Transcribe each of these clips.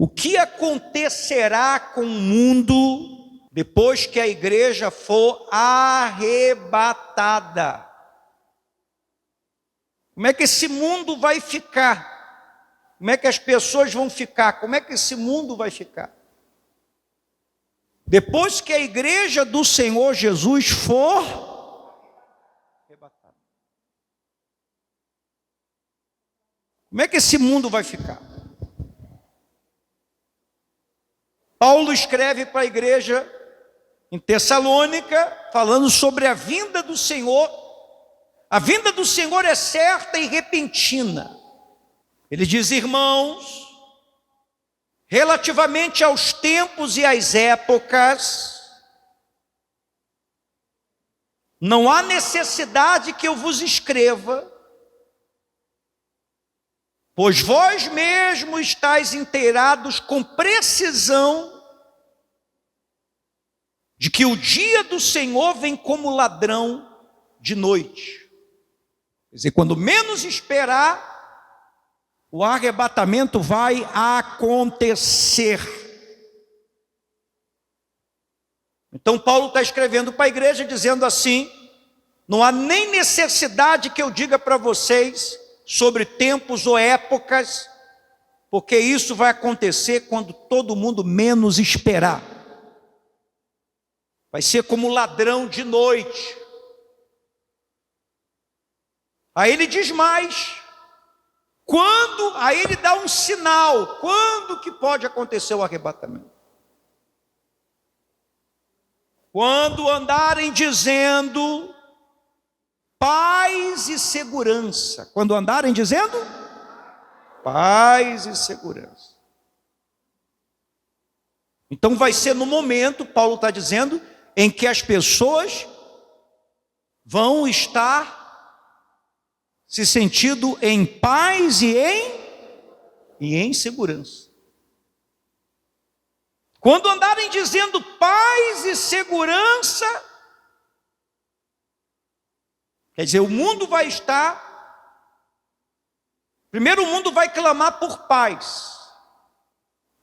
O que acontecerá com o mundo depois que a igreja for arrebatada? Como é que esse mundo vai ficar? Como é que as pessoas vão ficar? Como é que esse mundo vai ficar? Depois que a igreja do Senhor Jesus for arrebatada. Como é que esse mundo vai ficar? Paulo escreve para a igreja em Tessalônica, falando sobre a vinda do Senhor. A vinda do Senhor é certa e repentina. Ele diz: irmãos, relativamente aos tempos e às épocas, não há necessidade que eu vos escreva, pois vós mesmos estáis inteirados com precisão de que o dia do Senhor vem como ladrão de noite. Quer dizer, quando menos esperar, o arrebatamento vai acontecer. Então Paulo está escrevendo para a igreja dizendo assim: não há nem necessidade que eu diga para vocês sobre tempos ou épocas, porque isso vai acontecer quando todo mundo menos esperar. Vai ser como ladrão de noite. Aí ele diz mais. Aí ele dá um sinal. Quando que pode acontecer o arrebatamento? Quando andarem dizendo paz e segurança. Quando andarem dizendo paz e segurança. Então vai ser no momento, Paulo está dizendo, em que as pessoas vão estar se sentindo em paz e em segurança. Quando andarem dizendo paz e segurança, quer dizer, o mundo vai estar, primeiro o mundo vai clamar por paz.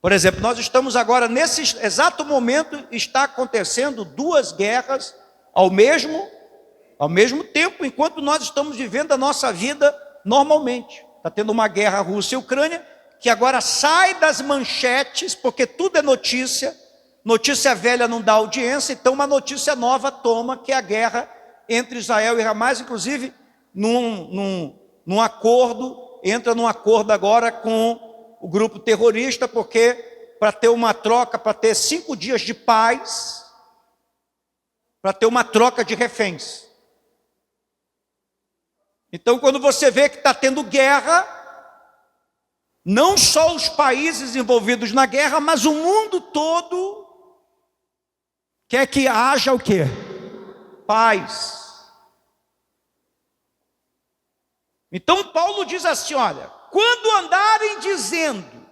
Por exemplo, nós estamos agora, nesse exato momento, está acontecendo 2 guerras ao mesmo tempo, enquanto nós estamos vivendo a nossa vida normalmente. Está tendo uma guerra Rússia e Ucrânia, que agora sai das manchetes, porque tudo é notícia. Notícia velha não dá audiência, então uma notícia nova toma, que é a guerra entre Israel e Hamas, inclusive num acordo, entra num acordo agora com o grupo terrorista, porque para ter uma troca, para ter 5 dias de paz, para ter uma troca de reféns. Então, quando você vê que está tendo guerra, não só os países envolvidos na guerra, mas o mundo todo quer que haja o quê? Paz. Então Paulo diz assim, olha, quando andarem dizendo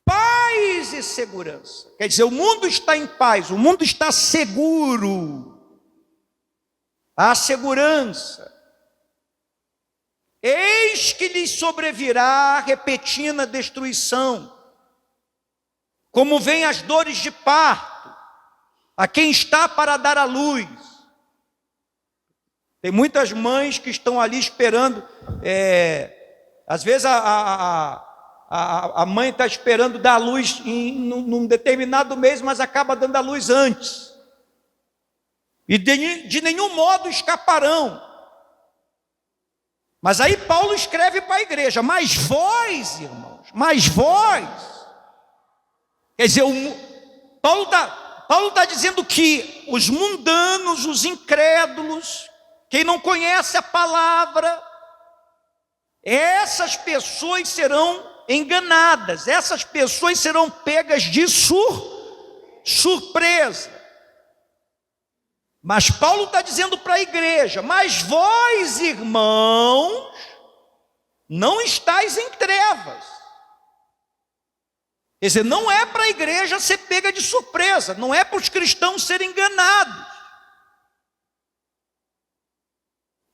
paz e segurança, quer dizer, o mundo está em paz, o mundo está seguro, há segurança, eis que lhes sobrevirá repentina destruição, como vêm as dores de parto, a quem está para dar à luz. Tem muitas mães que estão ali esperando, às vezes a mãe está esperando dar à luz num determinado mês, mas acaba dando à luz antes. E de nenhum modo escaparão. Mas aí Paulo escreve para a igreja, mas vós, irmãos, quer dizer, Paulo está dizendo que os mundanos, os incrédulos, quem não conhece a palavra, essas pessoas serão enganadas, essas pessoas serão pegas de surpresa. Mas Paulo está dizendo para a igreja, mas vós, irmãos, não estáis em trevas. Quer dizer, não é para a igreja ser pega de surpresa, não é para os cristãos serem enganados.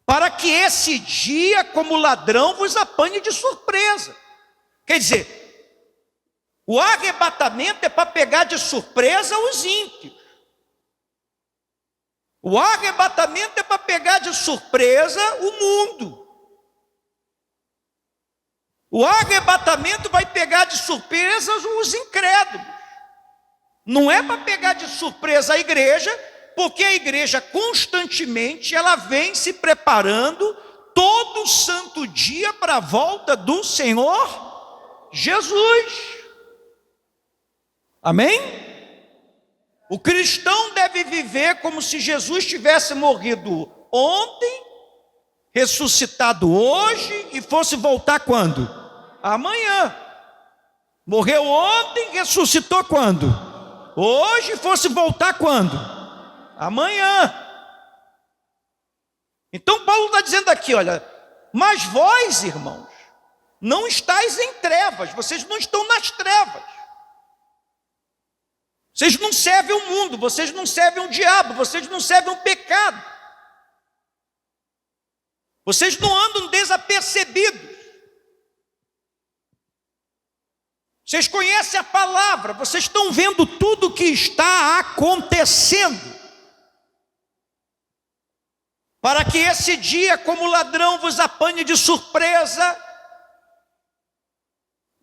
Para que esse dia, como ladrão, vos apanhe de surpresa. Quer dizer, O arrebatamento é para pegar de surpresa os ímpios. O arrebatamento é para pegar de surpresa o mundo. O arrebatamento vai pegar de surpresa os incrédulos. Não é para pegar de surpresa a igreja, porque a igreja constantemente ela vem se preparando todo santo dia para a volta do Senhor Jesus. Amém? O cristão deve viver como se Jesus tivesse morrido ontem, ressuscitado hoje e fosse voltar quando? Amanhã. Morreu ontem, ressuscitou quando? Hoje, fosse voltar quando? Amanhã. Então Paulo está dizendo aqui, olha, mas vós, irmãos, não estáis em trevas, vocês não estão nas trevas. Vocês não servem o mundo, vocês não servem o diabo, vocês não servem o pecado. Vocês não andam desapercebidos. Vocês conhecem a palavra, vocês estão vendo tudo o que está acontecendo. Para que esse dia, como ladrão, vos apanhe de surpresa,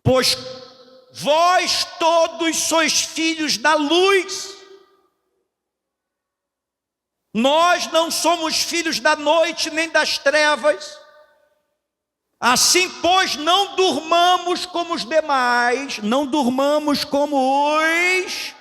pois vós todos sois filhos da luz. Nós não somos filhos da noite nem das trevas. Assim, pois, não durmamos como os demais, não durmamos como os...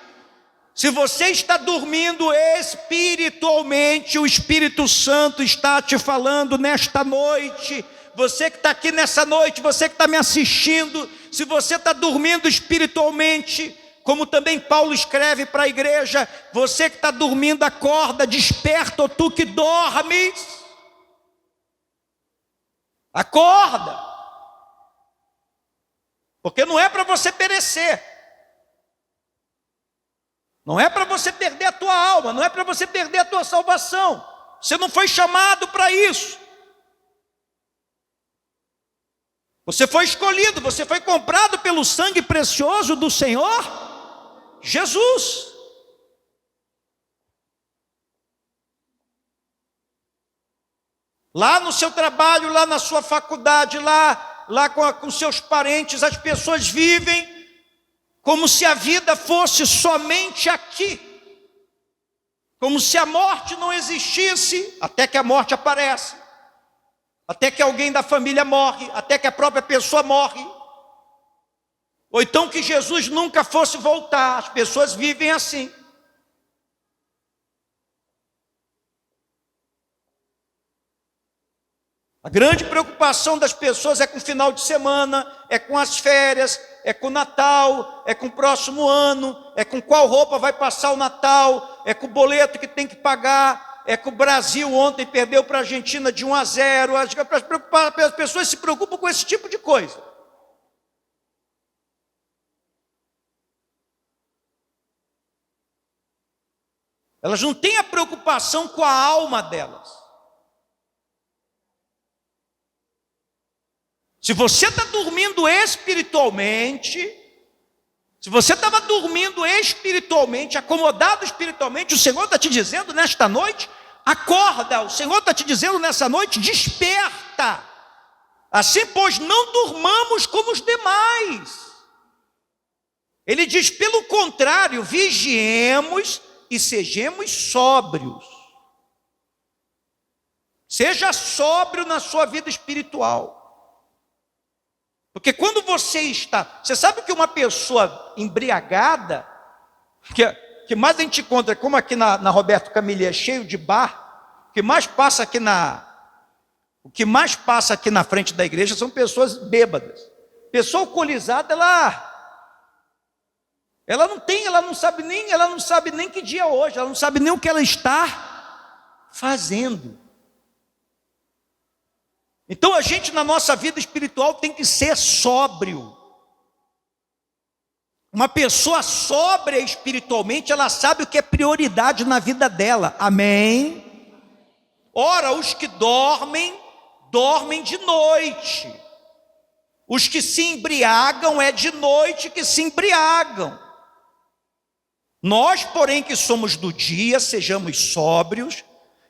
Se você está dormindo espiritualmente, o Espírito Santo está te falando nesta noite. Você que está aqui nessa noite, você que está me assistindo, se você está dormindo espiritualmente, como também Paulo escreve para a igreja, você que está dormindo, acorda, desperta, ou tu que dormes, acorda, porque não é para você perecer, não é para você perder a tua alma, não é para você perder a tua salvação, você não foi chamado para isso. Você foi escolhido, você foi comprado pelo sangue precioso do Senhor Jesus. Lá no seu trabalho, lá na sua faculdade, lá com seus parentes, as pessoas vivem como se a vida fosse somente aqui. Como se a morte não existisse, até que a morte aparece. Até que alguém da família morre, até que a própria pessoa morre. Ou então que Jesus nunca fosse voltar. As pessoas vivem assim. A grande preocupação das pessoas é com o final de semana, é com as férias, é com o Natal, é com o próximo ano, é com qual roupa vai passar o Natal, é com o boleto que tem que pagar. É que o Brasil ontem perdeu para a Argentina de 1-0. As pessoas se preocupam com esse tipo de coisa. Elas não têm a preocupação com a alma delas. Se você está dormindo espiritualmente, se você estava dormindo espiritualmente, acomodado espiritualmente, o Senhor está te dizendo nesta noite, acorda, o Senhor está te dizendo nessa noite, desperta. Assim, pois, não durmamos como os demais. Ele diz, pelo contrário, vigiemos e sejamos sóbrios. Seja sóbrio na sua vida espiritual. Porque quando você sabe que uma pessoa embriagada, que mais a gente encontra, como aqui na Roberto Camille é cheio de bar, o que mais passa aqui na frente da igreja são pessoas bêbadas. Pessoa alcoolizada, ela não sabe nem que dia é hoje, ela não sabe nem o que ela está fazendo. Então a gente na nossa vida espiritual tem que ser sóbrio. Uma pessoa sóbria espiritualmente, ela sabe o que é prioridade na vida dela, amém? Ora, os que dormem de noite. Os que se embriagam é de noite que se embriagam. Nós, porém, que somos do dia, sejamos sóbrios,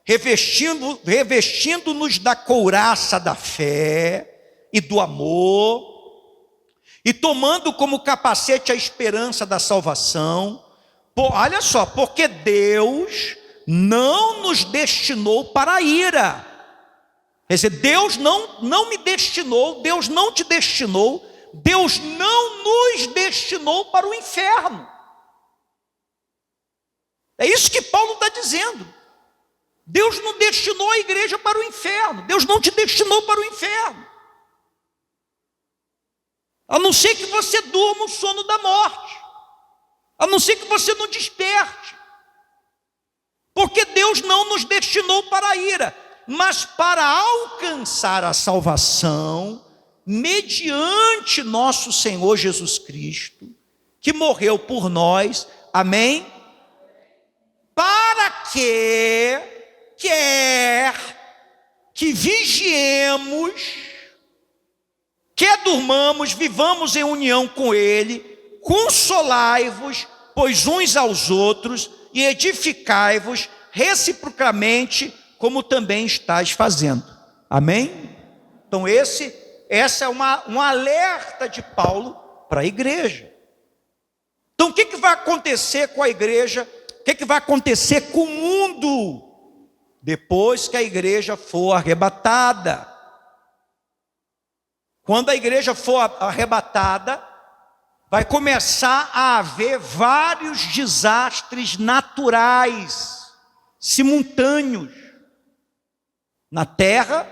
revestindo-nos da couraça da fé e do amor, e tomando como capacete a esperança da salvação. Olha só, porque Deus não nos destinou para a ira. Quer dizer, Deus não me destinou, Deus não te destinou, Deus não nos destinou para o inferno. É isso que Paulo está dizendo. Deus não destinou a igreja para o inferno, Deus não te destinou para o inferno. A não ser que você durma o sono da morte, a não ser que você não desperte, porque Deus não nos destinou para a ira, mas para alcançar a salvação, mediante nosso Senhor Jesus Cristo, que morreu por nós, amém? Para que, quer que vigiemos, quer durmamos, vivamos em união com Ele, consolai-vos, pois uns aos outros, e edificai-vos reciprocamente, como também estáis fazendo. Amém? Então essa é um alerta de Paulo para a igreja. Então o que vai acontecer com a igreja? O que vai acontecer com o mundo depois que a igreja for arrebatada? Quando a igreja for arrebatada, vai começar a haver vários desastres naturais, simultâneos, na terra,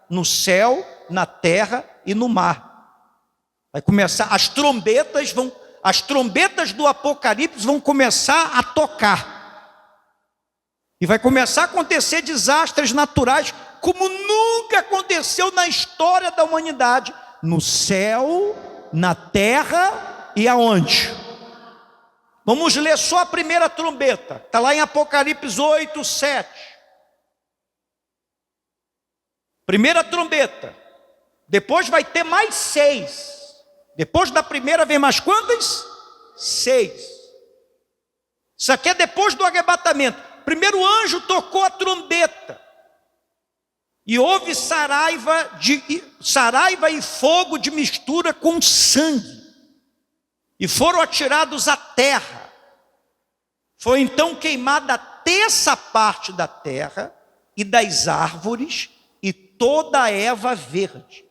no céu, na terra e no mar. Vai começar, as trombetas do Apocalipse vão começar a tocar. E vai começar a acontecer desastres naturais, como nunca aconteceu na história da humanidade. No céu, na terra e aonde? Vamos ler só a primeira trombeta. Está lá em Apocalipse 8, 7. Primeira trombeta. Depois vai ter mais 6. Depois da primeira vem mais quantas? 6. Isso aqui é depois do arrebatamento. Primeiro anjo tocou a trombeta. E houve saraiva e fogo de mistura com sangue. E foram atirados à terra. Foi então queimada a terça parte da terra e das árvores e toda a erva verde.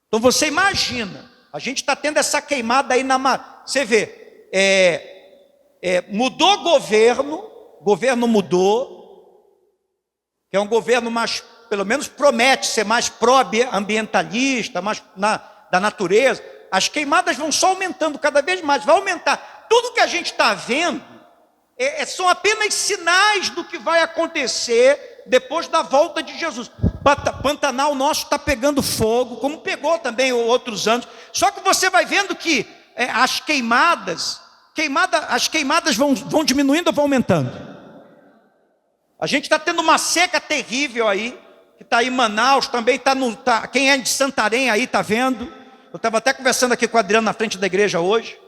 Então você imagina, a gente está tendo essa queimada aí você vê, mudou o governo mudou, que é um governo mais, pelo menos promete ser mais pró-ambientalista, mais da natureza. As queimadas vão só aumentando cada vez mais, vai aumentar. Tudo que a gente está vendo são apenas sinais do que vai acontecer depois da volta de Jesus. Pantanal nosso está pegando fogo, como pegou também outros anos. Só que você vai vendo que as queimadas vão diminuindo ou vão aumentando. A gente está tendo uma seca terrível aí, que está aí em Manaus, também quem é de Santarém aí está vendo. Eu estava até conversando aqui com o Adriano na frente da igreja hoje.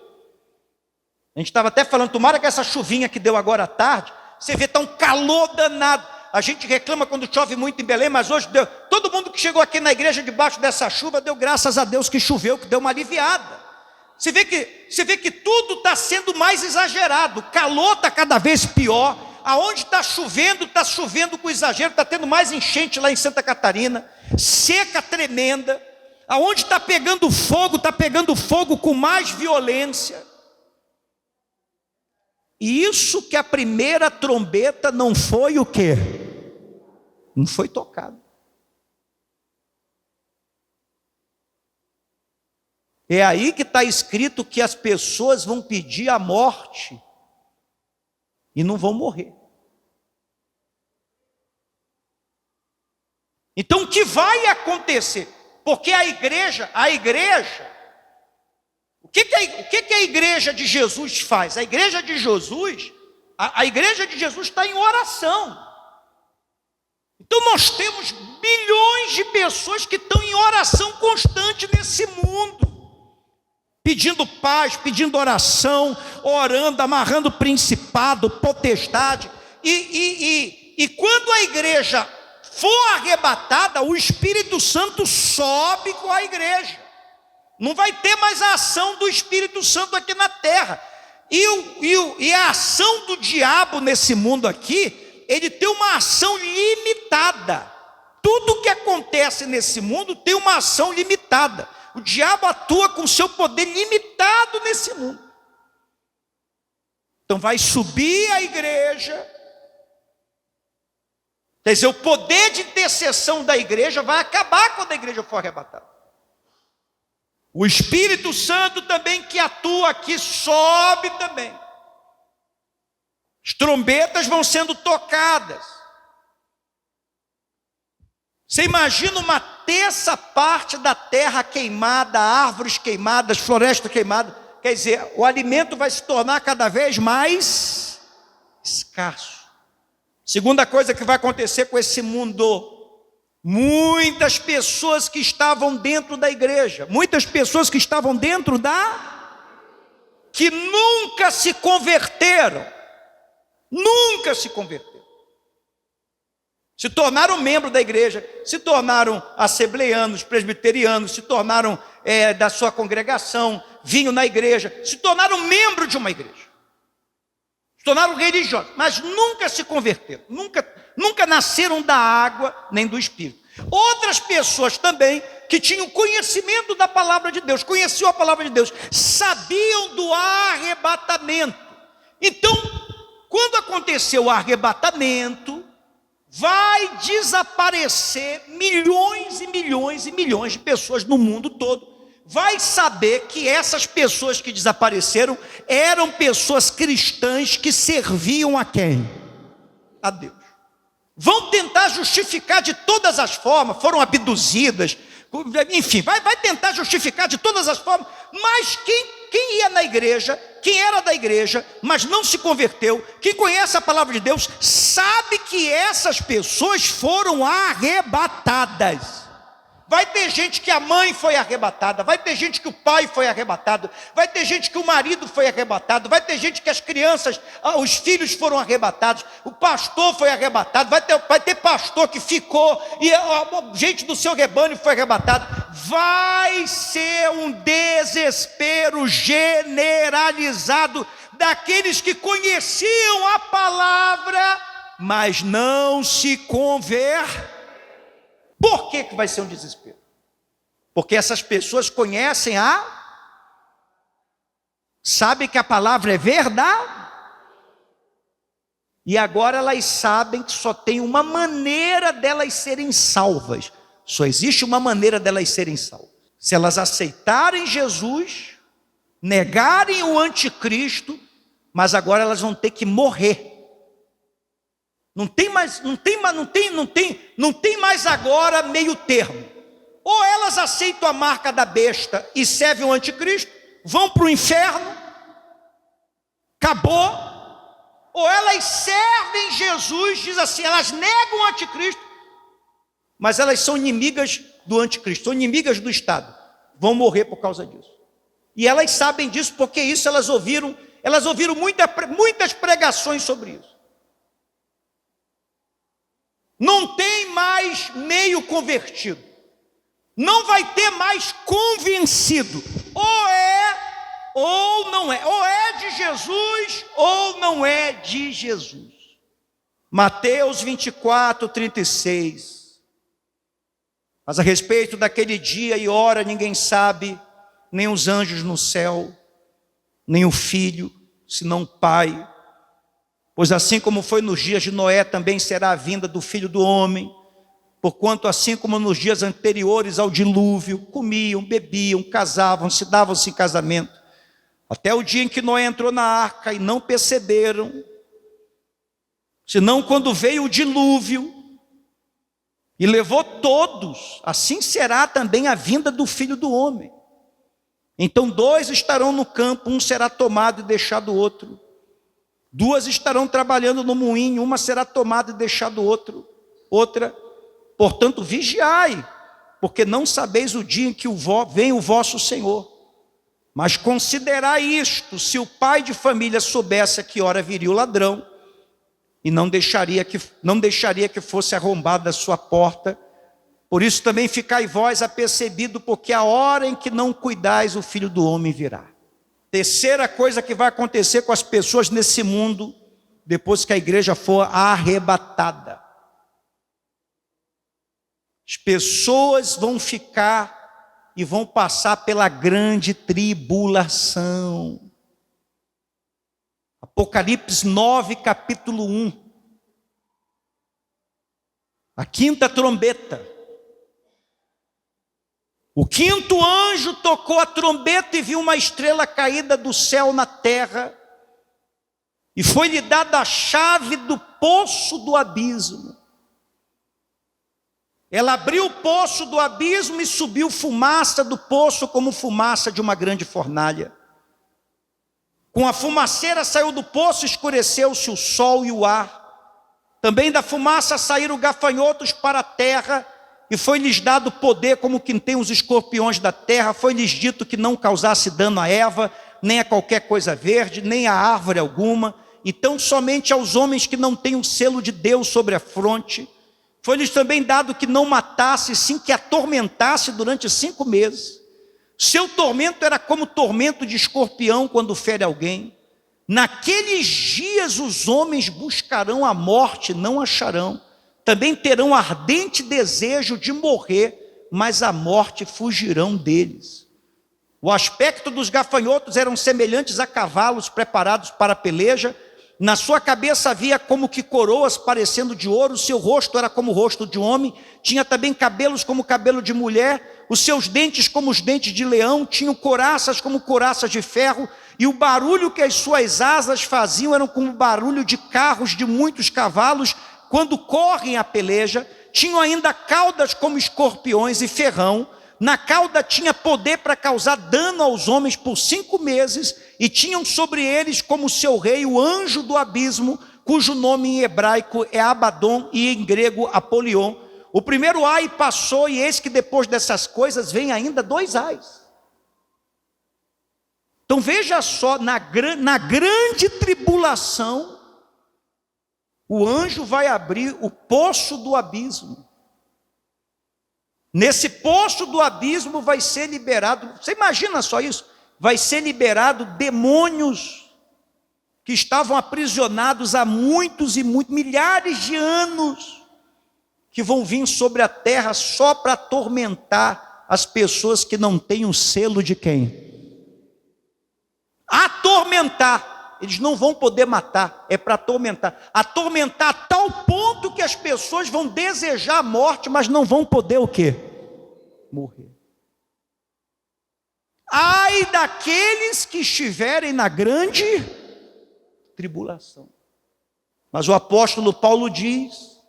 A gente estava até falando, tomara que essa chuvinha que deu agora à tarde, você vê, está um calor danado. A gente reclama quando chove muito em Belém, mas hoje deu. Todo mundo que chegou aqui na igreja debaixo dessa chuva, deu graças a Deus que choveu, que deu uma aliviada. Você vê que tudo está sendo mais exagerado, o calor está cada vez pior. Aonde está chovendo com exagero, está tendo mais enchente lá em Santa Catarina, seca tremenda. Aonde está pegando fogo com mais violência. E isso que a primeira trombeta não foi o quê? Não foi tocada. É aí que está escrito que as pessoas vão pedir a morte e não vão morrer. Então o que vai acontecer? Porque a igreja, o que a igreja de Jesus faz? A igreja de Jesus está em oração. Então nós temos bilhões de pessoas que estão em oração constante nesse mundo, pedindo paz, pedindo oração, orando, amarrando principado, potestade. E quando a igreja for arrebatada, o Espírito Santo sobe com a igreja. Não vai ter mais a ação do Espírito Santo aqui na terra. E a ação do diabo nesse mundo aqui, ele tem uma ação limitada. Tudo que acontece nesse mundo tem uma ação limitada. O diabo atua com seu poder limitado nesse mundo. Então vai subir a igreja. Quer dizer, o poder de intercessão da igreja vai acabar quando a igreja for arrebatada. O Espírito Santo também que atua aqui sobe também. As trombetas vão sendo tocadas. Você imagina uma terça parte da terra queimada, árvores queimadas, floresta queimada. Quer dizer, o alimento vai se tornar cada vez mais escasso. Segunda coisa que vai acontecer com esse mundo: muitas pessoas que estavam dentro da igreja, muitas pessoas que estavam dentro que nunca se converteram, se tornaram membros da igreja, se tornaram assembleanos, presbiterianos, se tornaram da sua congregação, vinham na igreja, se tornaram membros de uma igreja, se tornaram religiosos, mas nunca se converteram, nunca nasceram da água nem do Espírito. Outras pessoas também que tinham conhecimento da palavra de Deus, conheciam a palavra de Deus, sabiam do arrebatamento. Então, quando aconteceu o arrebatamento, vai desaparecer milhões e milhões e milhões de pessoas no mundo todo. Vai saber que essas pessoas que desapareceram eram pessoas cristãs que serviam a quem? A Deus. Vão tentar justificar de todas as formas, foram abduzidas, enfim, vai tentar justificar de todas as formas, mas quem ia na igreja, quem era da igreja, mas não se converteu, quem conhece a palavra de Deus, sabe que essas pessoas foram arrebatadas. Vai ter gente que a mãe foi arrebatada, vai ter gente que o pai foi arrebatado, vai ter gente que o marido foi arrebatado, vai ter gente que as crianças, os filhos foram arrebatados, o pastor foi arrebatado, vai ter pastor que ficou, e gente do seu rebanho foi arrebatada. Vai ser um desespero generalizado daqueles que conheciam a palavra, mas não se converteram. Por que vai ser um desespero? Porque essas pessoas conhecem sabem que a palavra é verdade, e agora elas sabem que só tem uma maneira delas serem salvas. Só existe uma maneira delas serem salvas: se elas aceitarem Jesus, negarem o anticristo, mas agora elas vão ter que morrer. Não tem mais agora meio termo. Ou elas aceitam a marca da besta e servem o anticristo, vão para o inferno, acabou. Ou elas servem Jesus, diz assim, elas negam o anticristo, mas elas são inimigas do anticristo, são inimigas do Estado, vão morrer por causa disso. E elas sabem disso porque isso elas ouviram muitas pregações sobre isso. Não tem mais meio convertido, não vai ter mais convencido, ou é ou não é, ou é de Jesus ou não é de Jesus. Mateus 24, 36. Mas a respeito daquele dia e hora ninguém sabe, nem os anjos no céu, nem o Filho, senão o Pai. Pois assim como foi nos dias de Noé, também será a vinda do Filho do Homem. Porquanto assim como nos dias anteriores ao dilúvio, comiam, bebiam, casavam, se davam-se em casamento, até o dia em que Noé entrou na arca e não perceberam, senão quando veio o dilúvio e levou todos, assim será também a vinda do Filho do Homem. Então 2 estarão no campo, um será tomado e deixado o outro. 2 estarão trabalhando no moinho, uma será tomada e deixado outra. Portanto, vigiai, porque não sabeis o dia em que vem o vosso Senhor. Mas considerai isto: se o pai de família soubesse a que hora viria o ladrão, e não deixaria que fosse arrombada a sua porta, por isso também ficai vós apercebido, porque a hora em que não cuidais, o Filho do Homem virá. Terceira coisa que vai acontecer com as pessoas nesse mundo, depois que a igreja for arrebatada. As pessoas vão ficar e vão passar pela grande tribulação. Apocalipse 9, capítulo 1. A quinta trombeta. O quinto anjo tocou a trombeta e viu uma estrela caída do céu na terra, e foi-lhe dada a chave do poço do abismo. Ela abriu o poço do abismo e subiu fumaça do poço como fumaça de uma grande fornalha. Com a fumaceira saiu do poço, escureceu-se o sol e o ar. Também da fumaça saíram gafanhotos para a terra, e foi-lhes dado poder como quem tem os escorpiões da terra. Foi-lhes dito que não causasse dano a Eva, nem a qualquer coisa verde, nem a árvore alguma, e tão somente aos homens que não têm o selo de Deus sobre a fronte. Foi-lhes também dado que não matasse, sim que atormentasse durante 5 meses. Seu tormento era como tormento de escorpião quando fere alguém. Naqueles dias os homens buscarão a morte, não acharão. Também terão ardente desejo de morrer, mas a morte fugirão deles. O aspecto dos gafanhotos eram semelhantes a cavalos preparados para a peleja. Na sua cabeça havia como que coroas parecendo de ouro, o seu rosto era como o rosto de homem, tinha também cabelos como o cabelo de mulher, os seus dentes como os dentes de leão, tinham couraças como couraças de ferro, e o barulho que as suas asas faziam era como o barulho de carros de muitos cavalos, quando correm a peleja. Tinham ainda caudas como escorpiões e ferrão. Na cauda tinha poder para causar dano aos homens por 5 meses, e tinham sobre eles como seu rei o anjo do abismo, cujo nome em hebraico é Abaddon e em grego Apolion. O primeiro ai passou, e eis que depois dessas coisas vem ainda 2 ais. Então veja só, na grande tribulação, o anjo vai abrir o poço do abismo. Nesse poço do abismo vai ser liberado, você imagina só isso? Vai ser liberado demônios que estavam aprisionados há muitos e muitos, milhares de anos, que vão vir sobre a terra só para atormentar as pessoas que não têm o selo de quem? Atormentar. Eles não vão poder matar, é para atormentar. Atormentar a tal ponto que as pessoas vão desejar a morte, mas não vão poder o quê? Morrer. Ai daqueles que estiverem na grande tribulação. Mas o apóstolo Paulo diz,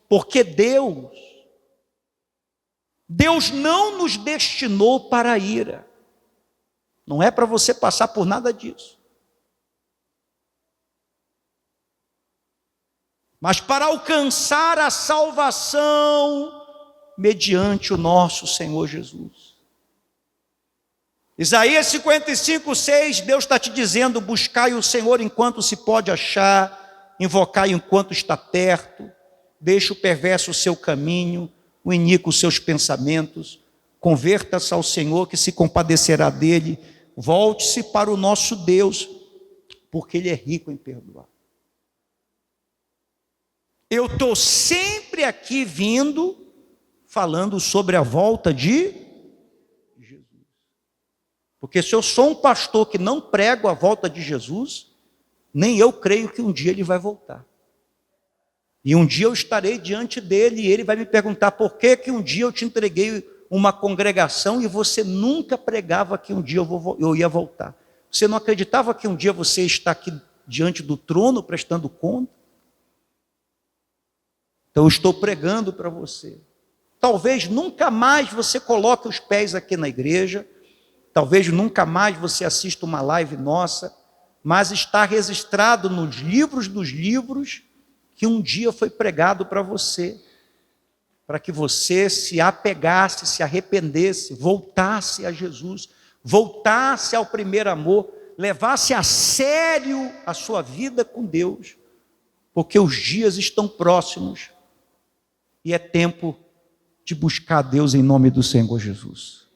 porque Deus não nos destinou para a ira. Não é para você passar por nada disso. Mas para alcançar a salvação mediante o nosso Senhor Jesus. Isaías 55:6, Deus está te dizendo: buscai o Senhor enquanto se pode achar, invocai enquanto está perto, deixe o perverso o seu caminho, o iníquo os seus pensamentos, converta-se ao Senhor que se compadecerá dele, volte-se para o nosso Deus, porque Ele é rico em perdoar. Eu estou sempre aqui vindo, falando sobre a volta de Jesus. Porque se eu sou um pastor que não prego a volta de Jesus, nem eu creio que um dia Ele vai voltar. E um dia eu estarei diante dEle e Ele vai me perguntar: por que um dia eu te entreguei uma congregação e você nunca pregava que um dia eu ia voltar? Você não acreditava que um dia você está aqui diante do trono prestando conta? Então eu estou pregando para você. Talvez nunca mais você coloque os pés aqui na igreja, talvez nunca mais você assista uma live nossa, mas está registrado nos livros dos livros que um dia foi pregado para você, para que você se apegasse, se arrependesse, voltasse a Jesus, voltasse ao primeiro amor, levasse a sério a sua vida com Deus, porque os dias estão próximos e é tempo de buscar Deus em nome do Senhor Jesus.